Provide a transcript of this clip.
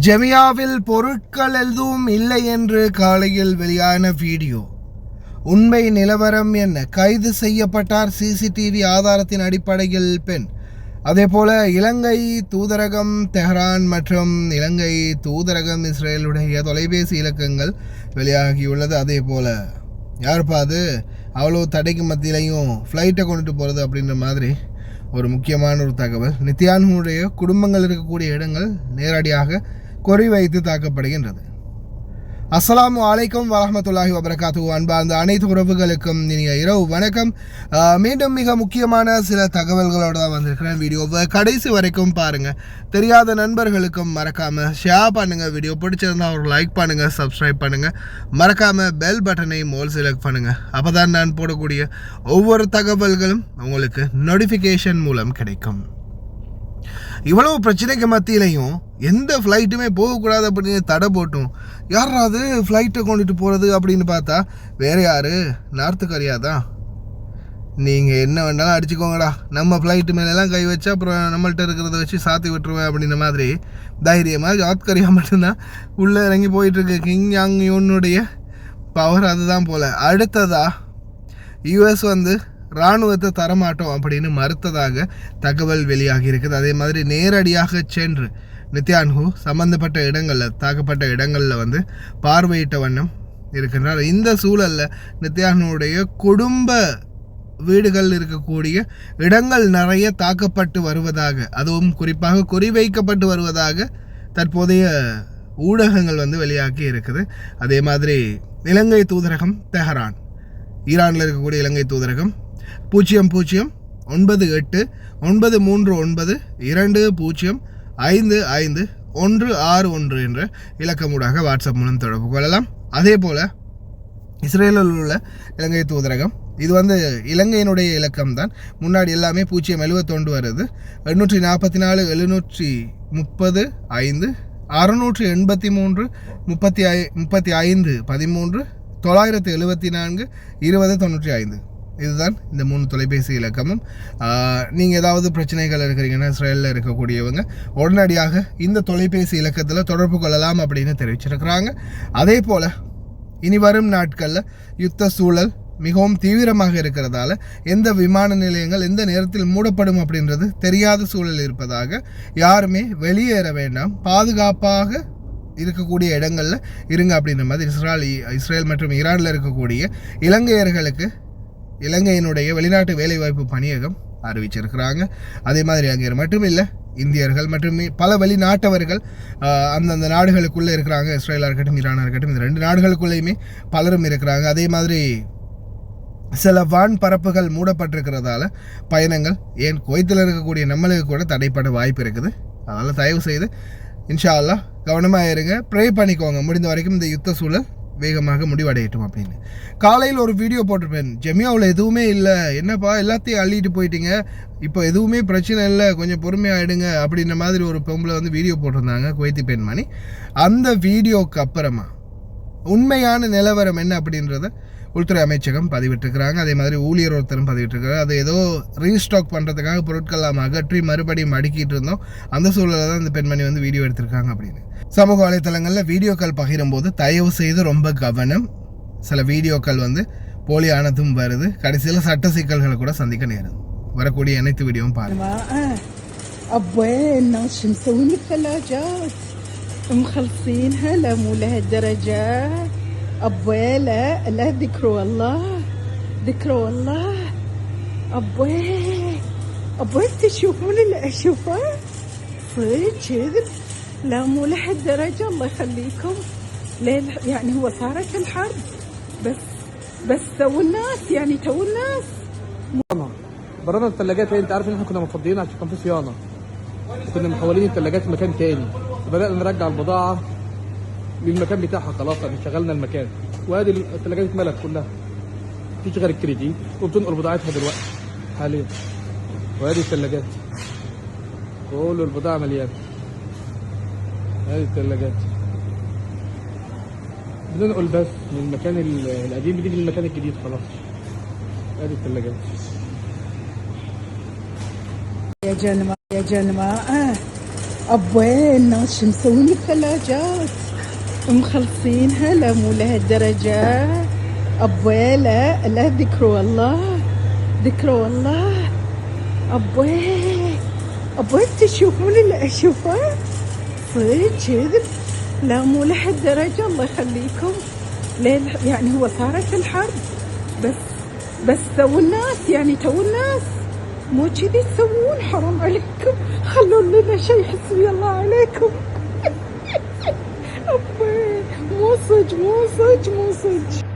ஜெமியாவில் பொருட்கள் எதுவும் இல்லை என்று காலையில் வெளியான வீடியோ. உண்மை நிலவரம் என்ன? கைது செய்யப்பட்டார் சிசிடிவி ஆதாரத்தின் அடிப்படையில் பெண். அதேபோல இலங்கை தூதரகம் தெஹ்ரான் மற்றும் இலங்கை தூதரகம் இஸ்ரேலுடைய தொலைபேசி இலக்கங்கள் வெளியாகியுள்ளது. அதே போல் யாருப்பா அது அவ்வளோ தடைக்கு மத்தியிலையும் ஃப்ளைட்டை கொண்டுட்டு போகிறது அப்படின்ற மாதிரி ஒரு முக்கியமான ஒரு தகவல். நித்யான்ஹுடைய குடும்பங்கள் இருக்கக்கூடிய இடங்கள் நேரடியாக குறிவைத்து தாக்கப்படுகின்றது. அஸ்ஸலாமு அலைக்கும் வரஹ்மத்துல்லாஹி வபரகாத்துஹு. அன்பார்ந்த அனைத்து உறவுகளுக்கும் இனிய இரவு வணக்கம். மீண்டும் மிக முக்கியமான சில தகவல்களோடு தான் வந்திருக்கிறேன். வீடியோவை கடைசி வரைக்கும் பாருங்கள். தெரியாத நண்பர்களுக்கும் மறக்காமல் ஷேர் பண்ணுங்கள். வீடியோ பிடிச்சிருந்தால் ஒரு லைக் பண்ணுங்கள், சப்ஸ்கிரைப் பண்ணுங்கள். மறக்காமல் பெல் பட்டனை மோல் செலக்ட் பண்ணுங்கள். அப்போ தான் நான் போடக்கூடிய ஒவ்வொரு தகவல்களும் உங்களுக்கு நோட்டிஃபிகேஷன் மூலம் கிடைக்கும். இவ்வளவு பிரச்சனைக்கு மத்தியிலையும் எந்த ஃப்ளைட்டுமே போகக்கூடாது அப்படின்னு தடை போட்டும் யாராவது ஃப்ளைட்டை கொண்டுட்டு போகிறது அப்படின்னு பார்த்தா வேறு யார்? நார்த்து கொரியா தான். நீங்கள் என்ன வேணாலும் அடிச்சுக்கோங்கடா, நம்ம ஃப்ளைட்டு மேலெல்லாம் கை வச்சா அப்புறம் நம்மள்கிட்ட இருக்கிறத வச்சு சாத்தி விட்டுருவேன் அப்படின்ற மாதிரி தைரியமாக நார்த் கொரியா மட்டும்தான் உள்ளே இறங்கி போயிட்டுருக்கு. கிங் யாங் யூனுடைய பவர் அதுதான் போல். அடுத்ததாக யூஎஸ் இராணுவத்தை தரமாட்டோம் அப்படின்னு மறுத்ததாக தகவல் வெளியாகி இருக்குது. அதே மாதிரி நேரடியாக சென்று நித்யான்ஹு சம்பந்தப்பட்ட இடங்களில் தாக்கப்பட்ட இடங்களில் பார்வையிட்ட வண்ணம் இருக்கின்றார். இந்த சூழலில் நித்யான்ஹுடைய குடும்ப வீடுகள் இருக்கக்கூடிய இடங்கள் நிறைய தாக்கப்பட்டு வருவதாக, அதுவும் குறிப்பாக குறிவைக்கப்பட்டு வருவதாக தற்போதைய ஊடகங்கள் வெளியாகி இருக்குது. அதே மாதிரி இலங்கை தூதரகம் தெஹ்ரான், ஈரானில் இருக்கக்கூடிய இலங்கை தூதரகம் 0098-920-55161 என்ற இலக்கமூடாக வாட்ஸ்அப் மூலம் தொடர்பு கொள்ளலாம். அதே போல் இஸ்ரேலில் உள்ள இலங்கை தூதரகம், இது இலங்கையினுடைய இலக்கம் தான். முன்னாடி எல்லாமே 071 வருது. 844 730 5 683 35 13 974 2095. இதுதான் இந்த 3 தொலைபேசி இலக்கமும். நீங்கள் ஏதாவது பிரச்சனைகள் இருக்கிறீங்கன்னா இஸ்ரேலில் இருக்கக்கூடியவங்க உடனடியாக இந்த தொலைபேசி இலக்கத்தில் தொடர்பு கொள்ளலாம் அப்படின்னு தெரிவிச்சிருக்கிறாங்க. அதே போல் இனி வரும் நாட்களில் யுத்த சூழல் மிகவும் தீவிரமாக இருக்கிறதால எந்த விமான நிலையங்கள் எந்த நேரத்தில் மூடப்படும் அப்படின்றது தெரியாத சூழல் இருப்பதாக யாருமே வெளியேற வேண்டாம், பாதுகாப்பாக இருக்கக்கூடிய இடங்களில் இருங்க அப்படின்ற மாதிரி இஸ்ரேல் மற்றும் ஈரானில் இருக்கக்கூடிய இலங்கையர்களுக்கு இலங்கையினுடைய வெளிநாட்டு வேலைவாய்ப்பு பணியகம் அறிவிச்சிருக்கிறாங்க. அதே மாதிரி அங்கே மட்டும் இல்லை, இந்தியர்கள் மற்றும் பல வெளிநாட்டவர்கள் அந்தந்த நாடுகளுக்குள்ளே இருக்கிறாங்க. இஸ்ரேலாக இருக்கட்டும் ஈரானாக இருக்கட்டும், இந்த 2 நாடுகளுக்குள்ளேயுமே பலரும் இருக்கிறாங்க. அதே மாதிரி சில வான் பரப்புகள் மூடப்பட்டிருக்கிறதால பயணங்கள் ஏன் குவைத்தில் இருக்கக்கூடிய நம்மளுக்கு கூட தடைப்பட வாய்ப்பு இருக்குது. அதனால் தயவு செய்து இன்ஷா அல்லாஹ் கவனமாக இருங்க, ப்ரே பண்ணிக்கோங்க. முடிந்த வரைக்கும் இந்த யுத்த சூழல் வேகமாக முடிவடையட்டும் அப்படின்னு. காலையில் ஒரு வீடியோ போட்டிருப்பேன். ஜெமியாவில் எதுவுமே இல்லை, என்னப்பா எல்லாத்தையும் அள்ளிட்டு போயிட்டீங்க, இப்போ எதுவுமே பிரச்சனை இல்லை, கொஞ்சம் பொறுமையாகிடுங்க அப்படின்ற மாதிரி ஒரு பொம்பளை வீடியோ போட்டிருந்தாங்க, குவைத்தி பெண்மணி. அந்த வீடியோவுக்கு அப்புறமா உண்மையான நிலவரம் என்ன அப்படின்றத உள்துறை அமைச்சகம் பதிவிட்டிருக்கிறாங்க. அதே மாதிரி ஊழியர் ஒருத்தரும் பதிவிட்டிருக்கிறார். அது ஏதோ ரீஸ்டாக் பண்ணுறதுக்காக பொருட்கள் எல்லாம் அகற்றி மறுபடியும் அடுக்கிட்டு இருந்தோம், அந்த சூழலில் தான் இந்த பெண்மணி வீடியோ எடுத்திருக்காங்க அப்படின்னு. சமூக வலைத்தளங்களில் வீடியோக்கள் பகிரும்போது தயவு செய்து ரொம்ப கவனம். சில வீடியோக்கள் போலியானதும் வருது, கடைசியில் சட்ட சிக்கல்களை கூட சந்திக்க நேருது. வரக்கூடிய அனைத்து வீடியோவும் பாருங்க. أبوي لا ذكروا الله أبوي تشوفون اللي أشوفه صدق كذب، لا مو لهالدرجة الله يخليكم. يعني هو صارت الحرب بس تو الناس برنا الثلاجات. انت عارف ان احنا كنا مفضيين عشان كان في صيانه، كنا محولين الثلاجات لمكان تاني، وبدانا نرجع البضاعه للمكان بتاعها. خلاص احنا شغلنا المكان، وادي الثلاجات اتملت كلها، مفيش غير الكريديت وبتنقل بضاعتها دلوقتي حاليا. وادي الثلاجات كل البضاعه مليانه، هذه الثلاجات بننقل بس من المكان القديم بنيجي للمكان الجديد خلاص. هذه الثلاجات يا جماعة أبوي الناس شو مسوين الثلاجات مخلصينها؟ لا مو لهالدرجة أبوي، لا ذكروا الله، ذكروا الله. أبوي تشوفون اللي أشوفه صدق كذب؟ لا مو لهالدرجة الله يخليكم. يعني هو صارت الحرب بس تو الناس، يعني تو الناس مو كذي تسوون، حرام عليكم، خلون لنا شيء حسبي الله عليكم. أبوي مو صج.